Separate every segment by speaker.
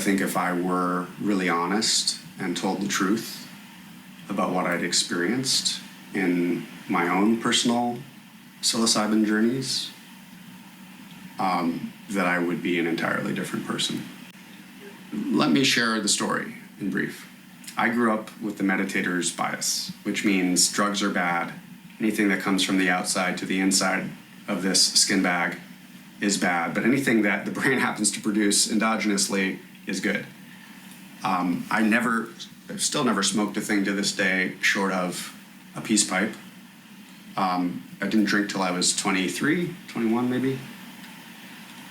Speaker 1: I think if I were really honest and told the truth about what I'd experienced in my own personal psilocybin journeys, that I would be an entirely different person. Let me share the story in brief. I grew up with the meditator's bias, which means drugs are bad. Anything that comes from the outside to the inside of this skin bag is bad, but anything that the brain happens to produce endogenously is good. I've still never smoked a thing to this day short of a peace pipe. I didn't drink till I was 23, 21 maybe.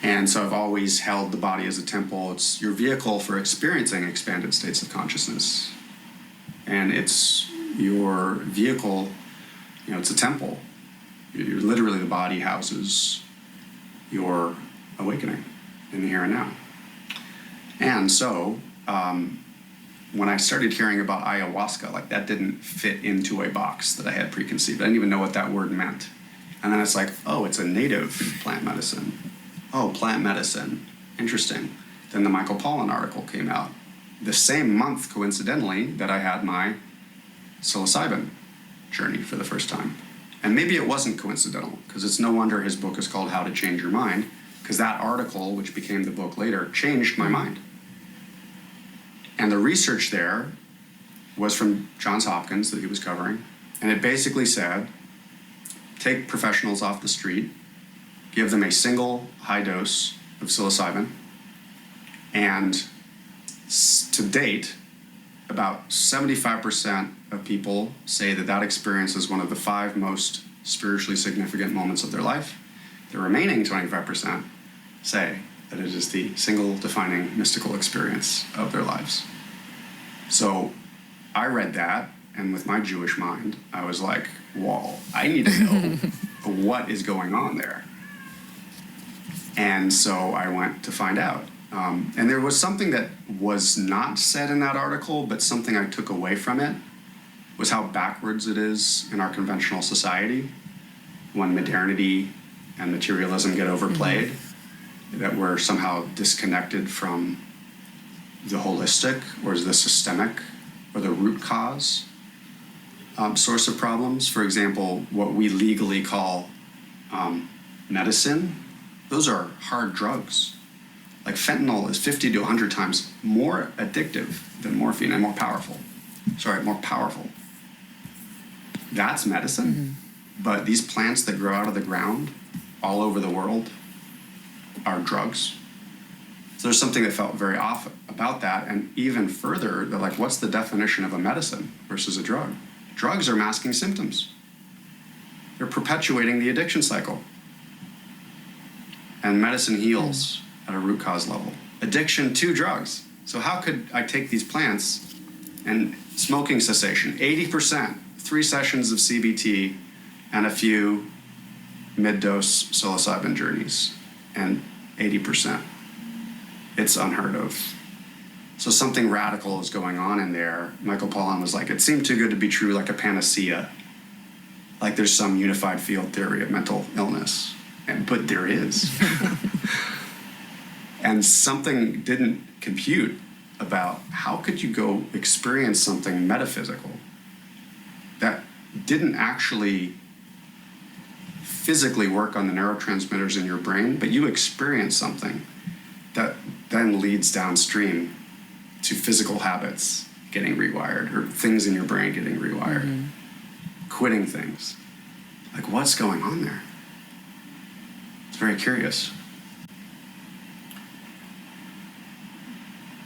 Speaker 1: And so I've always held the body as a temple. It's your vehicle for experiencing expanded states of consciousness. And it's your vehicle, it's a temple. You're literally, the body houses your awakening in the here and now. And so when I started hearing about ayahuasca, like that didn't fit into a box that I had preconceived. I didn't even know what that word meant. And then it's like, oh, it's a native plant medicine. Oh, plant medicine. Interesting. Then the Michael Pollan article came out. The same month, coincidentally, that I had my psilocybin journey for the first time. And maybe it wasn't coincidental, because it's no wonder his book is called How to Change Your Mind, because that article, which became the book later, changed my mind. And the research there was from Johns Hopkins that he was covering, and it basically said, take professionals off the street, give them a single high dose of psilocybin, and to date, about 75% of people say that that experience is one of the 5 most spiritually significant moments of their life. The remaining 25% say that it is the single defining mystical experience of their lives. So I read that, and with my Jewish mind, I was like, whoa, I need to know what is going on there. And so I went to find out. And there was something that was not said in that article, but something I took away from it was how backwards it is in our conventional society when modernity and materialism get overplayed, that we're somehow disconnected from the holistic or the systemic or the root cause source of problems. For example, what we legally call medicine, those are hard drugs. Like fentanyl is 50 to 100 times more addictive than morphine and more powerful. That's medicine. But these plants that grow out of the ground all over the world are drugs. So there's something that felt very off about that. And even further, they're like, what's the definition of a medicine versus a drug? Drugs are masking symptoms. They're perpetuating the addiction cycle. And medicine heals at a root cause level. Addiction to drugs. So how could I take these plants and smoking cessation, 80%, 3 sessions of CBT, and a few mid-dose psilocybin journeys, and 80%. It's unheard of. So something radical is going on in there. Michael Pollan was like, it seemed too good to be true, like a panacea. Like there's some unified field theory of mental illness. But there is. And something didn't compute about how could you go experience something metaphysical that didn't actually physically work on the neurotransmitters in your brain, but you experience something that then leads downstream to physical habits getting rewired or things in your brain getting rewired, quitting things. Like, what's going on there? It's very curious.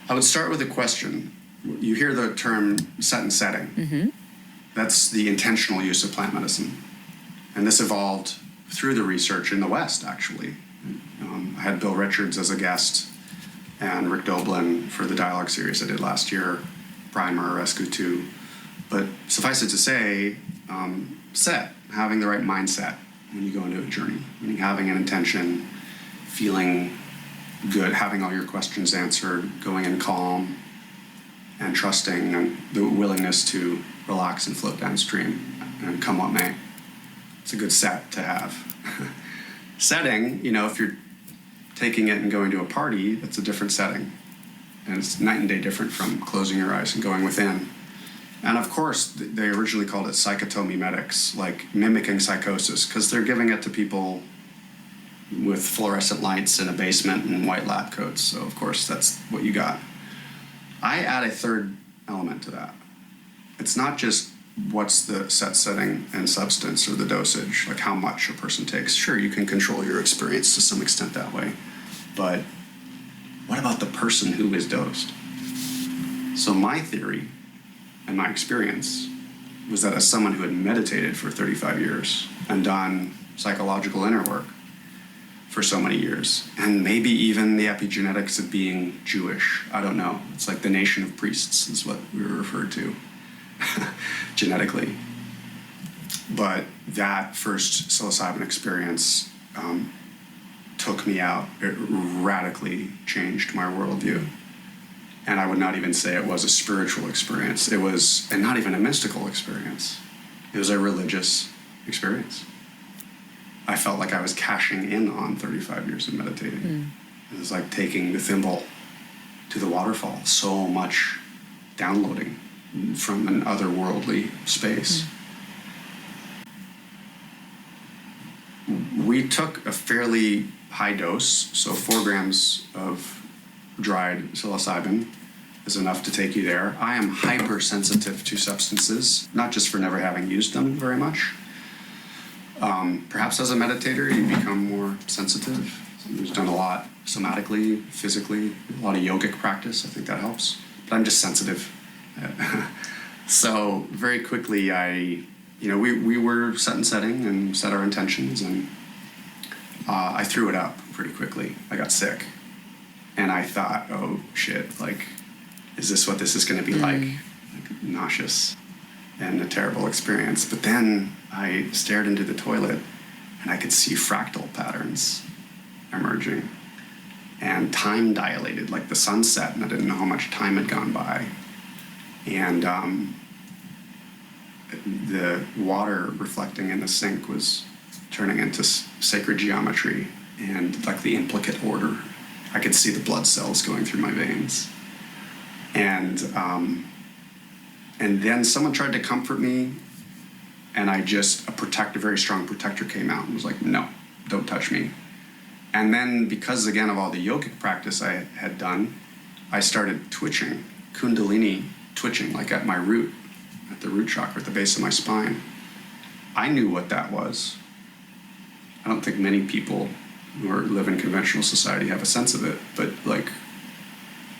Speaker 1: I would start with a question. You hear the term set and setting. That's the intentional use of plant medicine. And this evolved through the research in the West, actually. I had Bill Richards as a guest and Rick Doblin for the dialogue series I did last year, Primer, Rescue 2. But suffice it to say, having the right mindset when you go into a journey, meaning having an intention, feeling good, having all your questions answered, going in calm, and trusting, and the willingness to relax and float downstream and come what may. It's a good set to have. Setting, if you're taking it and going to a party, that's a different setting. And it's night and day different from closing your eyes and going within. And of course, they originally called it psychotomimetics, like mimicking psychosis, because they're giving it to people with fluorescent lights in a basement and white lab coats. So of course, that's what you got. I add a third element to that. It's not just what's the set setting and substance or the dosage, like how much a person takes. Sure, you can control your experience to some extent that way, but what about the person who is dosed? So my theory and my experience was that as someone who had meditated for 35 years and done psychological inner work for so many years, and maybe even the epigenetics of being Jewish, I don't know. It's like the nation of priests is what we were referred to genetically. But that first psilocybin experience took me out. It radically changed my worldview. And I would not even say it was a spiritual experience. It was, and not even a mystical experience. It was a religious experience. I felt like I was cashing in on 35 years of meditating. It was like taking the thimble to the waterfall. So much downloading from an otherworldly space. We took a fairly high dose, so 4 grams of dried psilocybin is enough to take you there. I am hypersensitive to substances, not just for never having used them very much. Perhaps as a meditator, you become more sensitive. Someone who's done a lot somatically, physically, a lot of yogic practice. I think that helps. But I'm just sensitive. So very quickly, we were set and setting and set our intentions, and I threw it up pretty quickly. I got sick. And I thought, oh shit, like, is this what this is going to be like? Nauseous and a terrible experience. But then I stared into the toilet and I could see fractal patterns emerging and time dilated, like the sunset, and I didn't know how much time had gone by. And the water reflecting in the sink was turning into sacred geometry and like the implicate order. I could see the blood cells going through my veins. And then someone tried to comfort me, and a very strong protector came out and was like, no, don't touch me. And then because, again, of all the yogic practice I had done, I started twitching, Kundalini twitching, like at my root, at the root chakra, at the base of my spine. I knew what that was. I don't think many people who live in conventional society have a sense of it, but like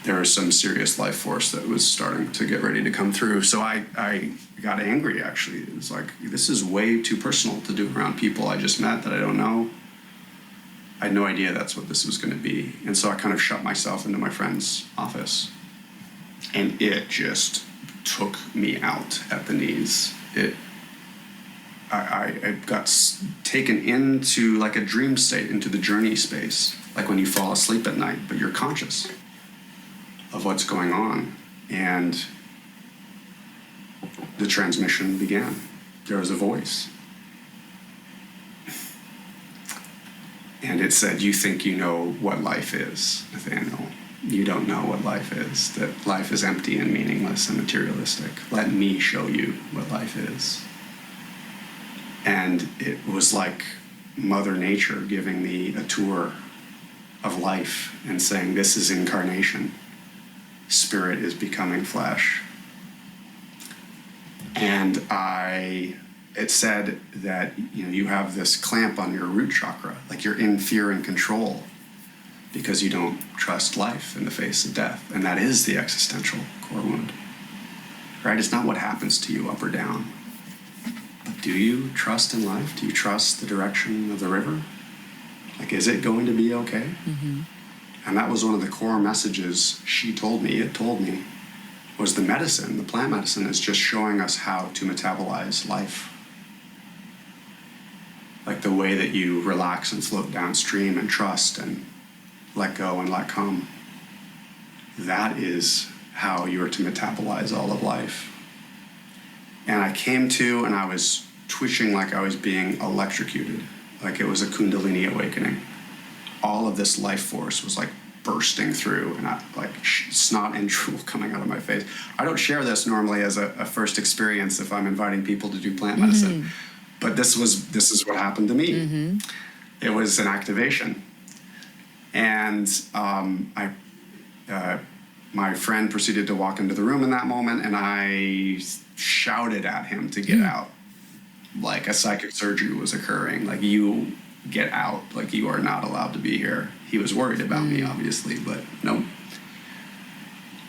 Speaker 1: there was some serious life force that was starting to get ready to come through. So I got angry, actually. It was like, this is way too personal to do around people I just met that I don't know. I had no idea that's what this was going to be. And so I kind of shut myself into my friend's office. And it just took me out at the knees. I got taken into like a dream state, into the journey space, like when you fall asleep at night, but you're conscious of what's going on. And the transmission began. There was a voice. And it said, you think you know what life is, Nathanael. You don't know what life is, that life is empty and meaningless and materialistic. Let me show you what life is. And it was like Mother Nature giving me a tour of life and saying, this is incarnation. Spirit is becoming flesh. And it said that you have this clamp on your root chakra, like you're in fear and control because you don't trust life in the face of death. And that is the existential core wound, right? It's not what happens to you up or down. Do you trust in life? Do you trust the direction of the river? Like, is it going to be okay? Mm-hmm. And that was one of the core messages it told me, was the medicine, the plant medicine is just showing us how to metabolize life. Like the way that you relax and float downstream and trust and let go and let come. That is how you are to metabolize all of life. And I came to, and I was twitching like I was being electrocuted, like it was a Kundalini awakening. All of this life force was like bursting through, and snot and drool coming out of my face. I don't share this normally as a first experience if I'm inviting people to do plant medicine, but this is what happened to me. It was an activation, and my friend proceeded to walk into the room in that moment, and I shouted at him to get out, like a psychic surgery was occurring. Like, you get out, like you are not allowed to be here. He was worried about me, obviously, but no.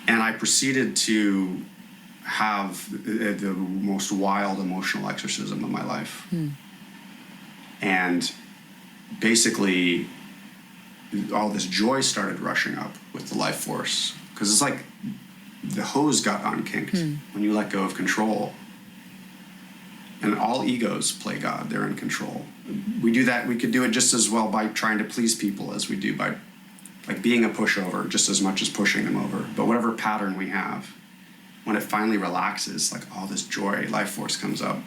Speaker 1: And I proceeded to have the most wild emotional exorcism of my life. And basically, all this joy started rushing up with the life force, because it's like the hose got unkinked when you let go of control. And all egos play God. They're in control. We do that. We could do it just as well by trying to please people as we do by like being a pushover, just as much as pushing them over. But whatever pattern we have, when it finally relaxes, like all this joy, life force comes up.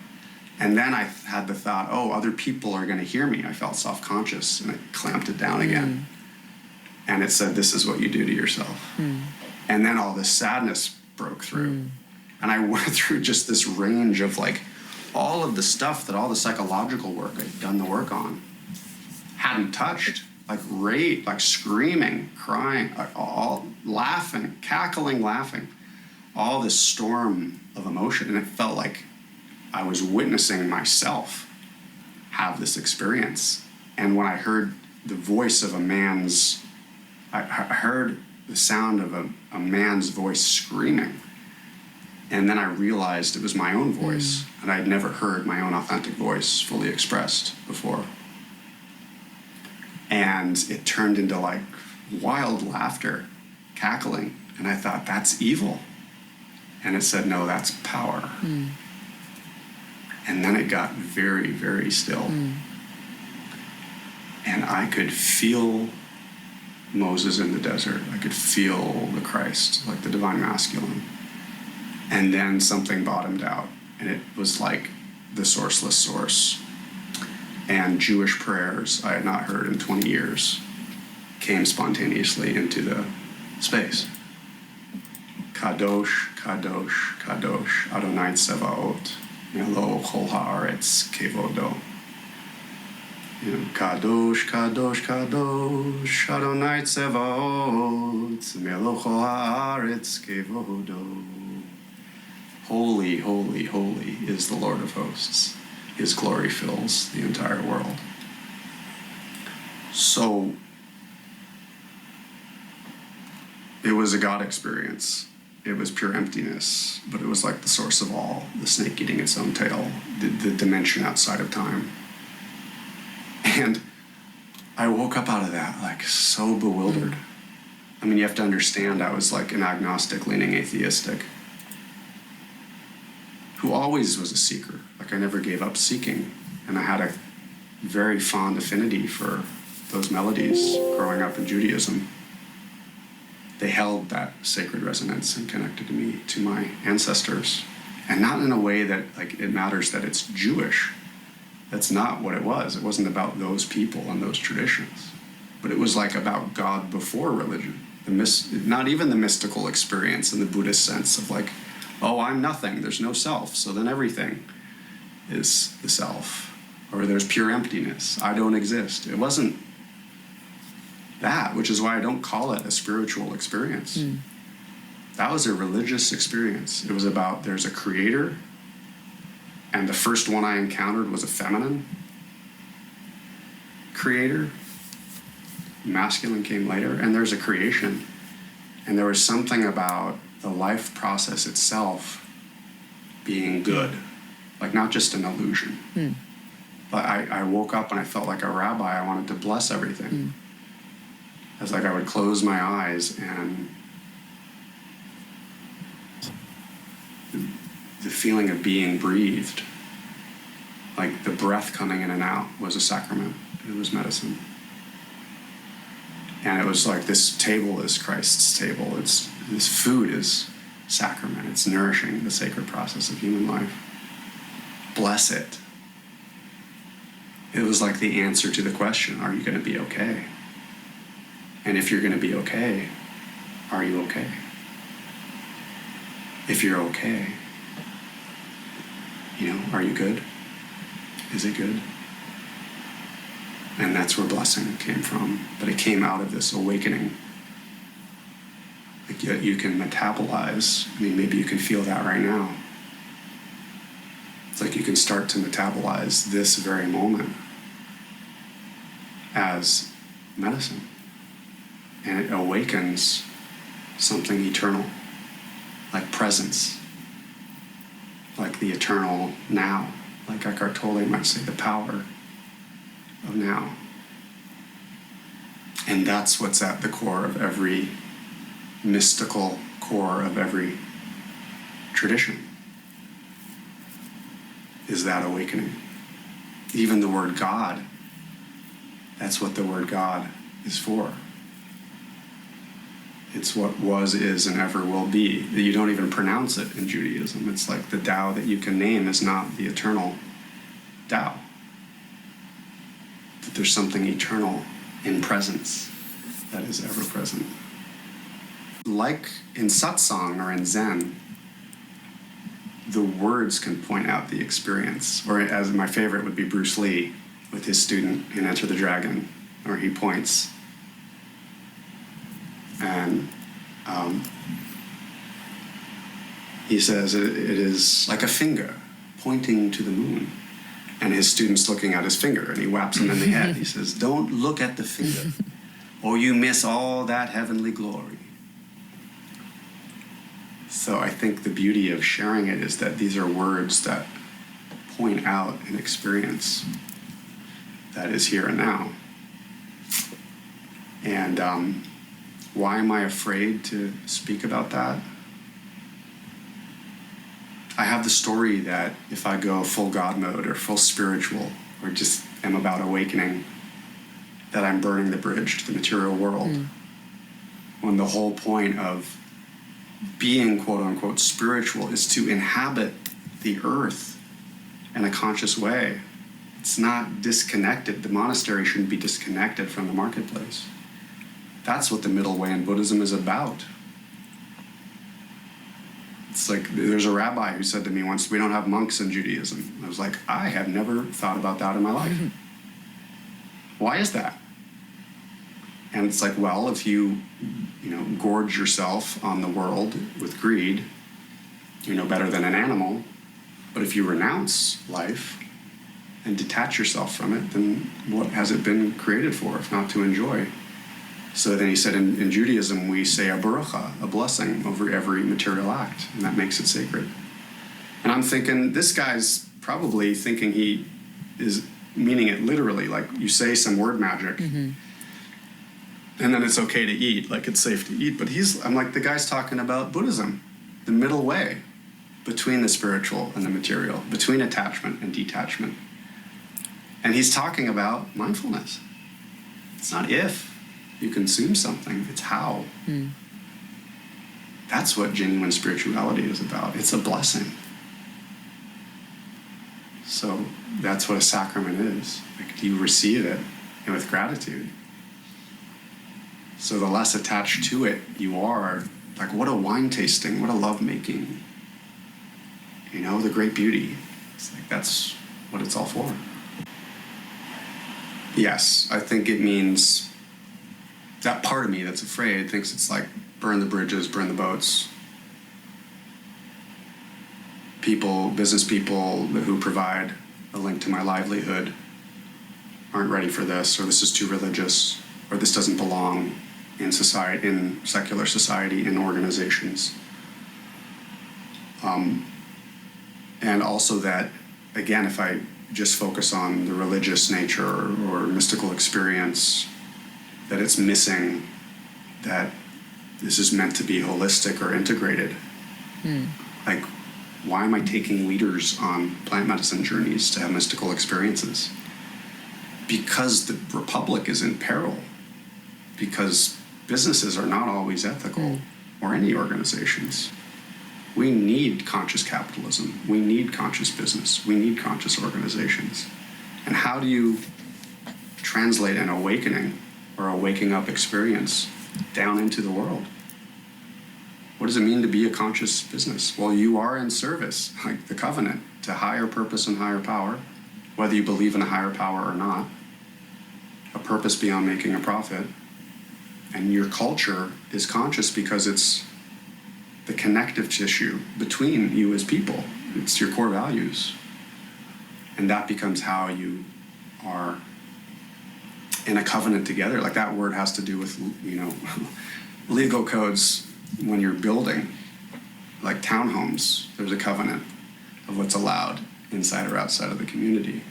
Speaker 1: And then I had the thought, oh, other people are going to hear me. I felt self-conscious, and I clamped it down again. And it said, this is what you do to yourself. And then all this sadness broke through. And I went through just this range of like all of the stuff that all the psychological work I'd done the work on hadn't touched. Like like screaming, crying, all laughing, cackling, laughing. All this storm of emotion. And it felt like I was witnessing myself have this experience. And when I heard the voice of I heard the sound of a man's voice screaming. And then I realized it was my own voice. And I'd never heard my own authentic voice fully expressed before. And it turned into like wild laughter, cackling. And I thought, that's evil. And it said, no, that's power. And then it got very, very still. And I could feel Moses in the desert. I could feel the Christ, like the divine masculine. And then something bottomed out. And it was like the sourceless source. And Jewish prayers I had not heard in 20 years came spontaneously into the space. Kadosh, Kadosh, Kadosh, Adonai Tsevaot, Melo Kol Haaretz Kevodo. Kadosh, Kadosh, Kadosh, Adonai Tsevaot, Melo Kol Haaretz Kevodo. Holy, holy, holy is the Lord of hosts. His glory fills the entire world. So it was a God experience. It was pure emptiness, but it was like the source of all, the snake eating its own tail, the dimension outside of time. And I woke up out of that like so bewildered. I mean, you have to understand, I was like an agnostic, leaning atheistic, who always was a seeker. Like I never gave up seeking. And I had a very fond affinity for those melodies growing up in Judaism. They held that sacred resonance and connected me to my ancestors. And not in a way that like it matters that it's Jewish. That's not what it was. It wasn't about those people and those traditions. But it was like about God before religion. Not even the mystical experience in the Buddhist sense of like, oh, I'm nothing, there's no self, so then everything is the self. Or there's pure emptiness, I don't exist. It wasn't that, which is why I don't call it a spiritual experience. That was a religious experience. It was about there's a creator, and the first one I encountered was a feminine creator. Masculine came later, and there's a creation. And there was something about the life process itself being good, like not just an illusion. But I woke up and I felt like a rabbi. I wanted to bless everything. It's like I would close my eyes and the feeling of being breathed, like the breath coming in and out was a sacrament. It was medicine. And it was like this table is Christ's table. This food is sacrament. It's nourishing the sacred process of human life. Bless it. It was like the answer to the question, are you going to be okay? And if you're going to be okay, are you okay? If you're okay, are you good? Is it good? And that's where blessing came from. But it came out of this awakening. Like you can metabolize. Maybe you can feel that right now. It's like you can start to metabolize this very moment as medicine. And it awakens something eternal, like presence, like the eternal now. Like Eckhart Tolle might say, the power of now. And that's what's at the core of every mystical core of every tradition, is that awakening. Even the word God, that's what the word God is for. It's what was, is, and ever will be. You don't even pronounce it in Judaism. It's like the Tao that you can name is not the eternal Tao. That there's something eternal in presence that is ever present. Like in satsang or in Zen, the words can point out the experience. Or as my favorite would be Bruce Lee with his student in Enter the Dragon, where he points. And he says it is like a finger pointing to the moon. And his student's looking at his finger, and he whaps him in the head. He says, "Don't look at the finger, or you miss all that heavenly glory." So I think the beauty of sharing it is that these are words that point out an experience that is here and now. And why am I afraid to speak about that? I have the story that if I go full God mode or full spiritual or just am about awakening, that I'm burning the bridge to the material world. When the whole point of being quote unquote spiritual is to inhabit the earth in a conscious way. It's not disconnected. The monastery shouldn't be disconnected from the marketplace. That's what the middle way in Buddhism is about. It's like, there's a rabbi who said to me once, we don't have monks in Judaism. I was like, I have never thought about that in my life. Why is that? And it's like, well, if you gorge yourself on the world with greed, you're no better than an animal. But if you renounce life and detach yourself from it, then what has it been created for, if not to enjoy? So then he said, in Judaism, we say a barucha, a blessing over every material act, and that makes it sacred. And I'm thinking, this guy's probably thinking he is meaning it literally, like you say some word magic, and then it's okay to eat, like it's safe to eat. But I'm like, the guy's talking about Buddhism, the middle way between the spiritual and the material, between attachment and detachment. And he's talking about mindfulness. It's not if you consume something, it's how. That's what genuine spirituality is about. It's a blessing. So that's what a sacrament is. Like, you receive it with gratitude. So the less attached to it you are, like, what a wine tasting, what a love making, the great beauty. It's like, that's what it's all for. Yes, I think it means that part of me that's afraid thinks it's like burn the bridges, burn the boats. Business people who provide a link to my livelihood aren't ready for this, or this is too religious, or this doesn't belong in society, in secular society, in organizations. And also that, again, if I just focus on the religious nature or mystical experience, that it's missing that this is meant to be holistic or integrated. Like, why am I taking leaders on plant medicine journeys to have mystical experiences? Because the republic is in peril. Because businesses are not always ethical, or any organizations. We need conscious capitalism. We need conscious business. We need conscious organizations. And how do you translate an awakening or a waking up experience down into the world. What does it mean to be a conscious business? Well, you are in service, like the covenant, to higher purpose and higher power, whether you believe in a higher power or not, a purpose beyond making a profit. And your culture is conscious because it's the connective tissue between you as people. It's your core values. And that becomes how you are in a covenant together. Like that word has to do with, legal codes when you're building, like townhomes, there's a covenant of what's allowed inside or outside of the community.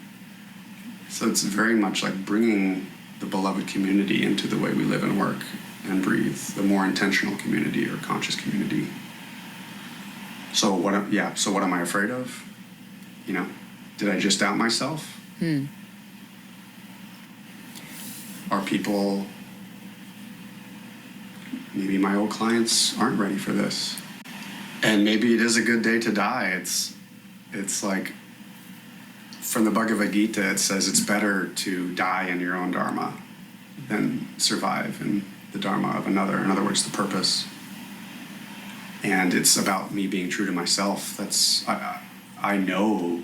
Speaker 1: So it's very much like bringing the beloved community into the way we live and work and breathe, the more intentional community or conscious community. So what am I afraid of? Did I just doubt myself? Are people, maybe my old clients aren't ready for this. And maybe it is a good day to die. It's like, from the Bhagavad Gita, it says it's better to die in your own dharma than survive in the dharma of another. In other words, the purpose. And it's about me being true to myself. I know,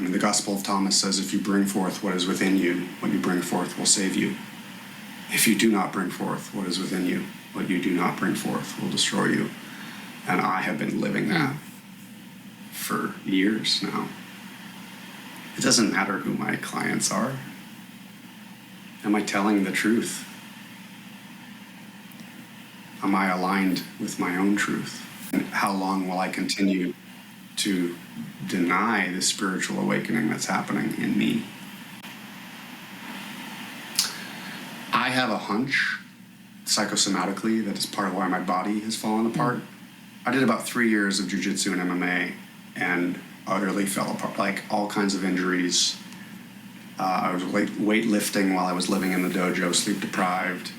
Speaker 1: the Gospel of Thomas says, if you bring forth what is within you, what you bring forth will save you. If you do not bring forth what is within you, what you do not bring forth will destroy you. And I have been living that for years now. It doesn't matter who my clients are. Am I telling the truth? Am I aligned with my own truth? And how long will I continue to deny the spiritual awakening that's happening in me? I have a hunch, psychosomatically, that is part of why my body has fallen apart. I did about 3 years of jiu-jitsu and MMA and utterly fell apart, like all kinds of injuries. I was weightlifting while I was living in the dojo, sleep deprived.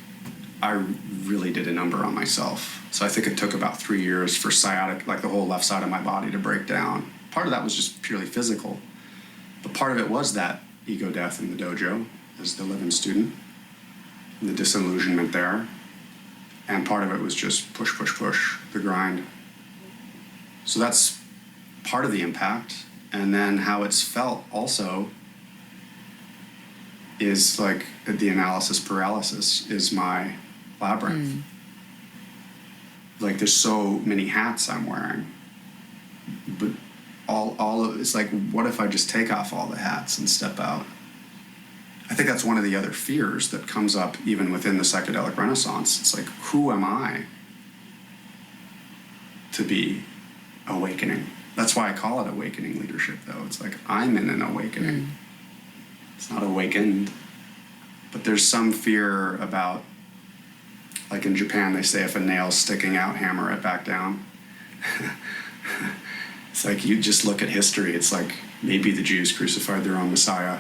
Speaker 1: I really did a number on myself. So I think it took about 3 years for sciatic, like the whole left side of my body, to break down. Part of that was just purely physical, but part of it was that ego death in the dojo as the living student, and the disillusionment there. And part of it was just push, the grind. So that's part of the impact. And then how it's felt also is like the analysis paralysis is my labyrinth. Like there's so many hats I'm wearing, but all of it's like, what if I just take off all the hats and step out? I think that's one of the other fears that comes up even within the psychedelic renaissance. It's like, who am I to be awakening? That's why I call it awakening leadership, though. It's like, I'm in an awakening. It's not awakened. But there's some fear about, like in Japan, they say if a nail's sticking out, hammer it back down. It's like, you just look at history. It's like, maybe the Jews crucified their own Messiah.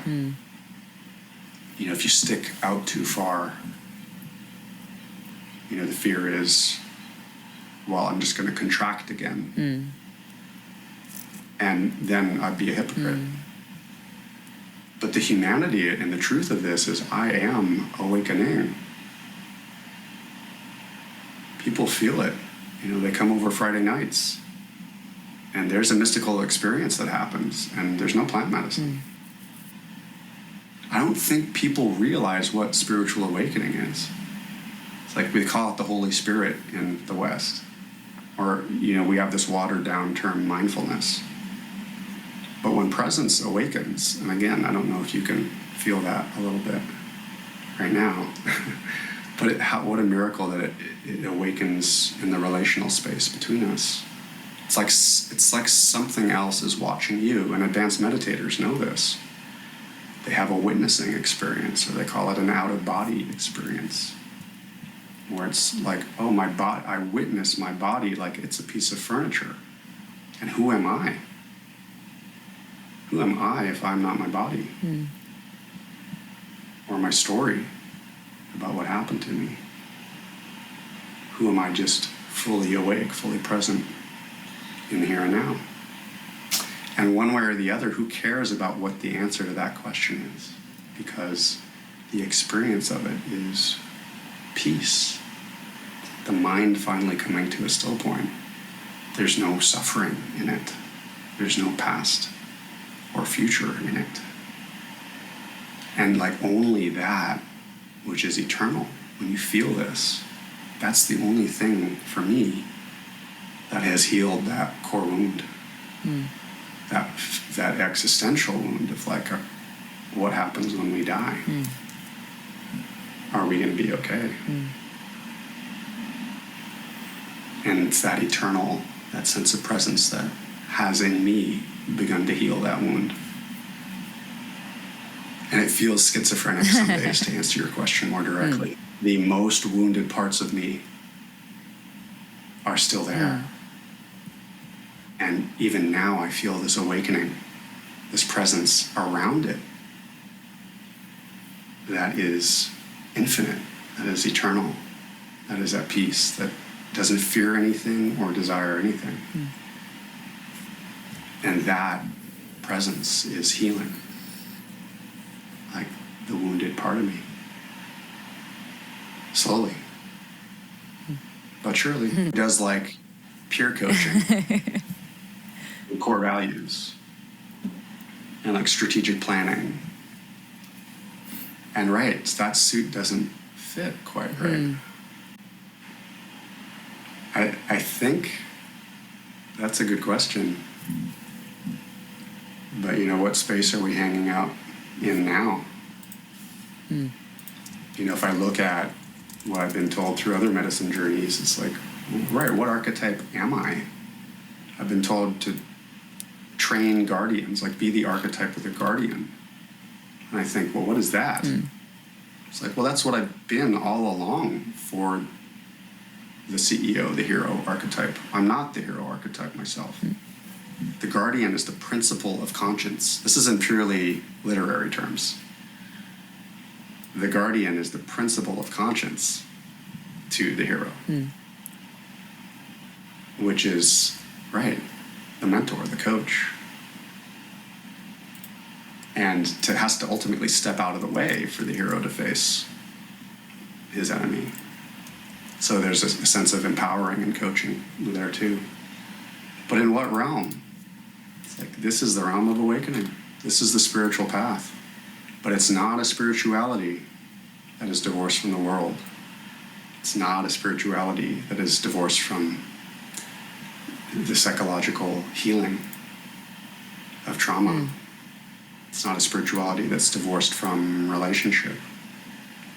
Speaker 1: If you stick out too far, the fear is, well, I'm just going to contract again. And then I'd be a hypocrite. But the humanity and the truth of this is I am awakening. People feel it. They come over Friday nights and there's a mystical experience that happens and there's no plant medicine. I don't think people realize what spiritual awakening is. It's like we call it the Holy Spirit in the West. Or, we have this watered down term, mindfulness. But when presence awakens, and again, I don't know if you can feel that a little bit right now, but what a miracle that it awakens in the relational space between us. It's like something else is watching you, and advanced meditators know this. They have a witnessing experience, or they call it an out-of-body experience, where it's like, oh, my body, I witness my body like it's a piece of furniture. And who am I? Who am I if I'm not my body? Or my story about what happened to me? Who am I just fully awake, fully present in the here and now? And one way or the other, who cares about what the answer to that question is? Because the experience of it is peace. The mind finally coming to a still point. There's no suffering in it. There's no past or future in it. And like only that, which is eternal, when you feel this, that's the only thing for me that has healed that core wound. That existential wound of like, what happens when we die? Are we going to be okay? And it's that eternal, that sense of presence that has in me begun to heal that wound. And it feels schizophrenic some days, to answer your question more directly. The most wounded parts of me are still there. And even now I feel this awakening, this presence around it that is infinite, that is eternal, that is at peace, that doesn't fear anything or desire anything. And that presence is healing, like the wounded part of me. Slowly, but surely. It does like peer coaching, and core values, and like strategic planning. And right, that suit doesn't fit quite right. I think that's a good question. But you know, what space are we hanging out in now? You know, if I look at what I've been told through other medicine journeys, it's like, right, what archetype am I? I've been told to train guardians, like be the archetype of the guardian. And I think, well, what is that? It's like, well, that's what I've been all along for the CEO, the hero archetype. I'm not the hero archetype myself. The guardian is the principle of conscience. This is in purely literary terms. The guardian is the principle of conscience to the hero, which is, right, the mentor, the coach. And has to ultimately step out of the way for the hero to face his enemy. So there's a sense of empowering and coaching there too. But in what realm? It's like, this is the realm of awakening. This is the spiritual path. But it's not a spirituality that is divorced from the world. It's not a spirituality that is divorced from the psychological healing of trauma. It's not a spirituality that's divorced from relationship.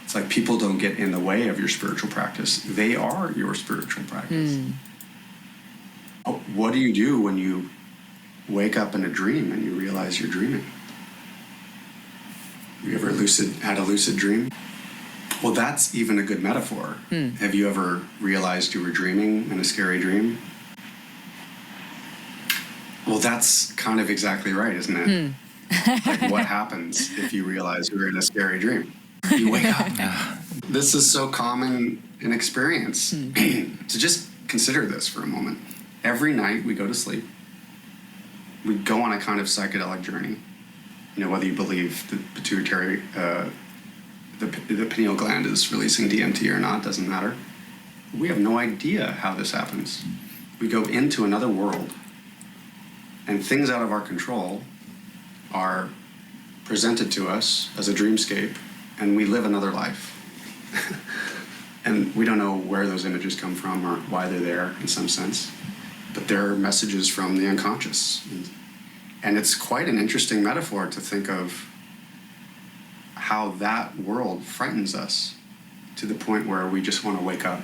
Speaker 1: It's like people don't get in the way of your spiritual practice. They are your spiritual practice. What do you do when you wake up in a dream and you realize you're dreaming? Have you ever had a lucid dream? Well, that's even a good metaphor. Have you ever realized you were dreaming in a scary dream? Well, that's kind of exactly right, isn't it? Like, what happens if you realize you're in a scary dream? You wake up. This is so common an experience. To just consider this for a moment. Every night we go to sleep. We go on a kind of psychedelic journey. You know, whether you believe the pituitary, the pineal gland is releasing DMT or not, doesn't matter. We have no idea how this happens. We go into another world, and things out of our control are presented to us as a dreamscape, and we live another life. And we don't know where those images come from or why they're there in some sense, but they're messages from the unconscious. And it's quite an interesting metaphor to think of how that world frightens us to the point where we just want to wake up.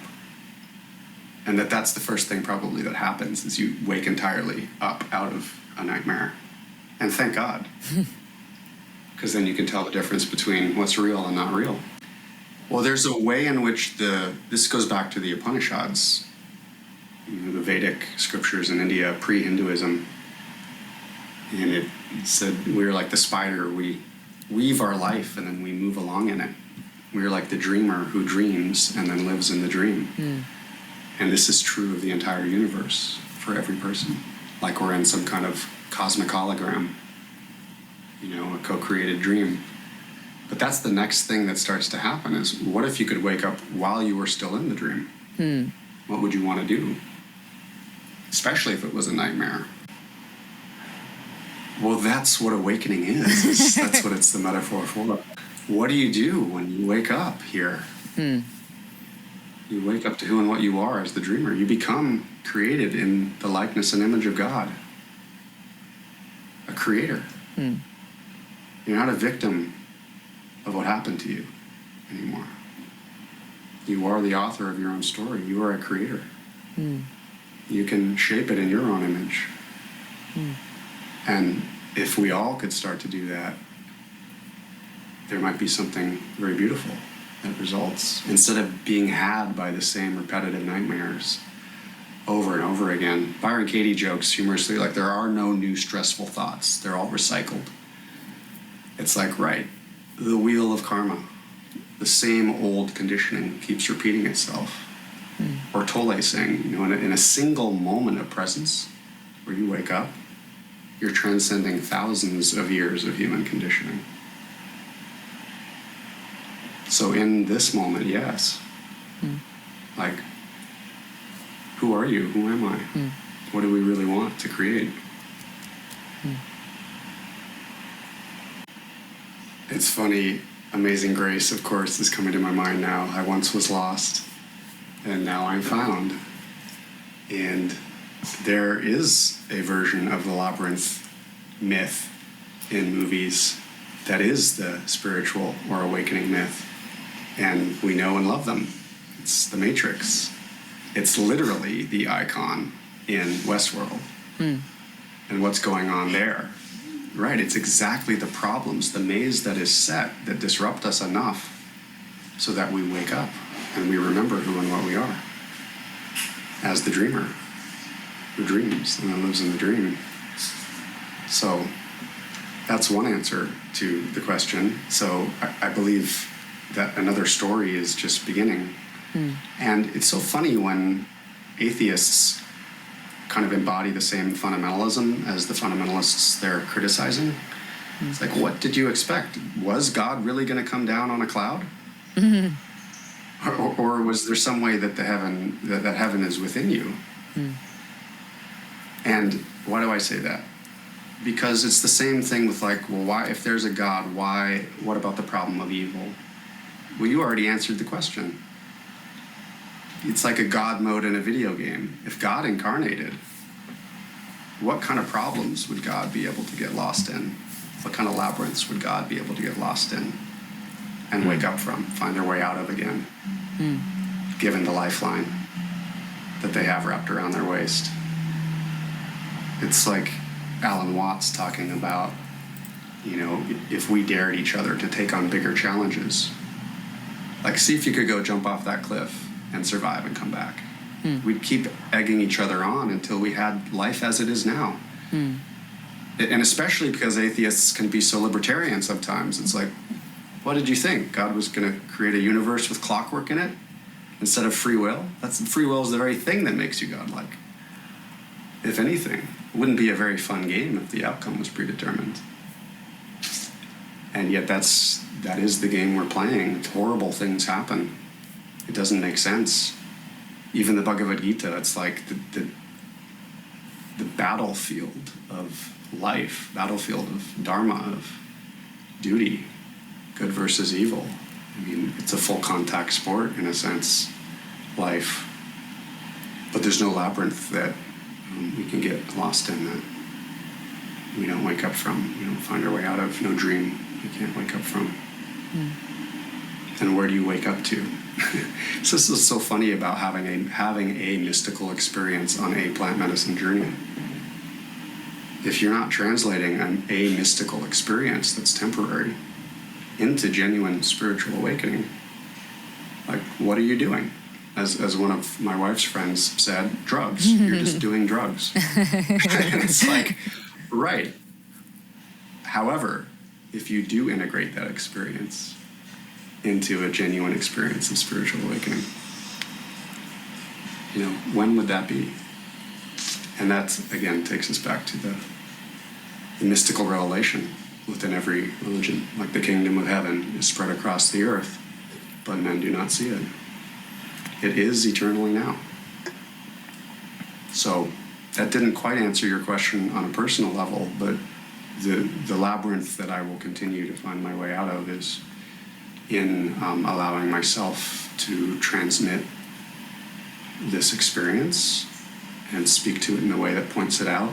Speaker 1: And that's the first thing probably that happens, is you wake entirely up out of a nightmare. And thank God, because then you can tell the difference between what's real and not real. Well, there's a way in which this goes back to the Upanishads, the Vedic scriptures in India, pre-Hinduism. And it said we're like the spider, we weave our life and then we move along in it. We're like the dreamer who dreams and then lives in the dream. And this is true of the entire universe for every person. Like we're in some kind of cosmic hologram, a co-created dream. But that's the next thing that starts to happen is, what if you could wake up while you were still in the dream? What would you want to do? Especially if it was a nightmare. Well, that's what awakening is. That's what it's the metaphor for. What do you do when you wake up here? You wake up to who and what you are as the dreamer. You become created in the likeness and image of God. A creator. You're not a victim of what happened to you anymore. You are the author of your own story. You are a creator. You can shape it in your own image. And if we all could start to do that, there might be something very beautiful that results. Instead of being had by the same repetitive nightmares over and over again. Byron Katie jokes humorously, like, there are no new stressful thoughts. They're all recycled. It's like, right, the wheel of karma. The same old conditioning keeps repeating itself. Or Tolle saying, you know, in a single moment of presence where you wake up, you're transcending thousands of years of human conditioning. So in this moment, yes. Like, who are you? Who am I? What do we really want to create? It's funny, Amazing Grace, of course, is coming to my mind now. I once was lost, and now I'm found. And there is a version of the Labyrinth myth in movies that is the spiritual or awakening myth. And we know and love them. It's the Matrix. It's literally the icon in Westworld. And what's going on there? Right, it's exactly the problems, the maze that is set that disrupt us enough so that we wake up and we remember who and what we are as the dreamer who dreams and lives in the dream. So that's one answer to the question. So I believe that another story is just beginning. And it's so funny when atheists kind of embody the same fundamentalism as the fundamentalists they're criticizing. It's like, what did you expect? Was God really going to come down on a cloud? Or was there some way that that heaven is within you? And why do I say that? Because it's the same thing with, like, well, why, if there's a God, what about the problem of evil? Well, you already answered the question. It's like a God mode in a video game. If God incarnated, what kind of problems would God be able to get lost in? What kind of labyrinths would God be able to get lost in and wake up from, find their way out of again, given the lifeline that they have wrapped around their waist? It's like Alan Watts talking about, you know, if we dared each other to take on bigger challenges, like, see if you could go jump off that cliff and survive and come back. We'd keep egging each other on until we had life as it is now. And especially because atheists can be so libertarian sometimes. It's like, what did you think? God was going to create a universe with clockwork in it instead of free will? Free will is the very thing that makes you godlike. If anything, it wouldn't be a very fun game if the outcome was predetermined. And yet that is the game we're playing. Horrible things happen. It doesn't make sense. Even the Bhagavad Gita, it's like the battlefield of life, battlefield of dharma, of duty, good versus evil. I mean, it's a full contact sport in a sense, life. But there's no labyrinth that we can get lost in that we don't wake up from, we don't find our way out of, no dream we can't wake up from. And where do you wake up to? So this is so funny about having a mystical experience on a plant medicine journey. If you're not translating a mystical experience that's temporary into genuine spiritual awakening, like, what are you doing? As one of my wife's friends said, drugs. You're just doing drugs. And it's like, right. However, if you do integrate that experience into a genuine experience of spiritual awakening, you know, when would that be? And that, again, takes us back to the mystical revelation within every religion. Like the kingdom of heaven is spread across the earth, but men do not see it. It is eternally now. So that didn't quite answer your question on a personal level, but the labyrinth that I will continue to find my way out of is in allowing myself to transmit this experience and speak to it in a way that points it out,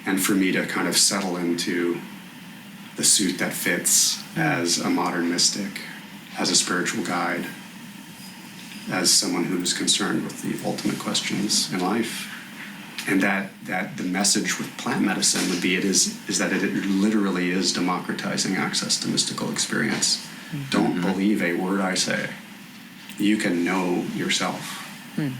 Speaker 1: and for me to kind of settle into the suit that fits as a modern mystic, as a spiritual guide, as someone who's concerned with the ultimate questions in life. And that the message with plant medicine would be is that it literally is democratizing access to mystical experience. Mm-hmm. Don't believe a word I say. You can know yourself. Mm.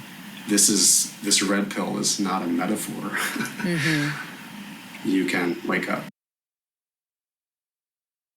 Speaker 1: This red pill is not a metaphor. Mm-hmm. You can wake up.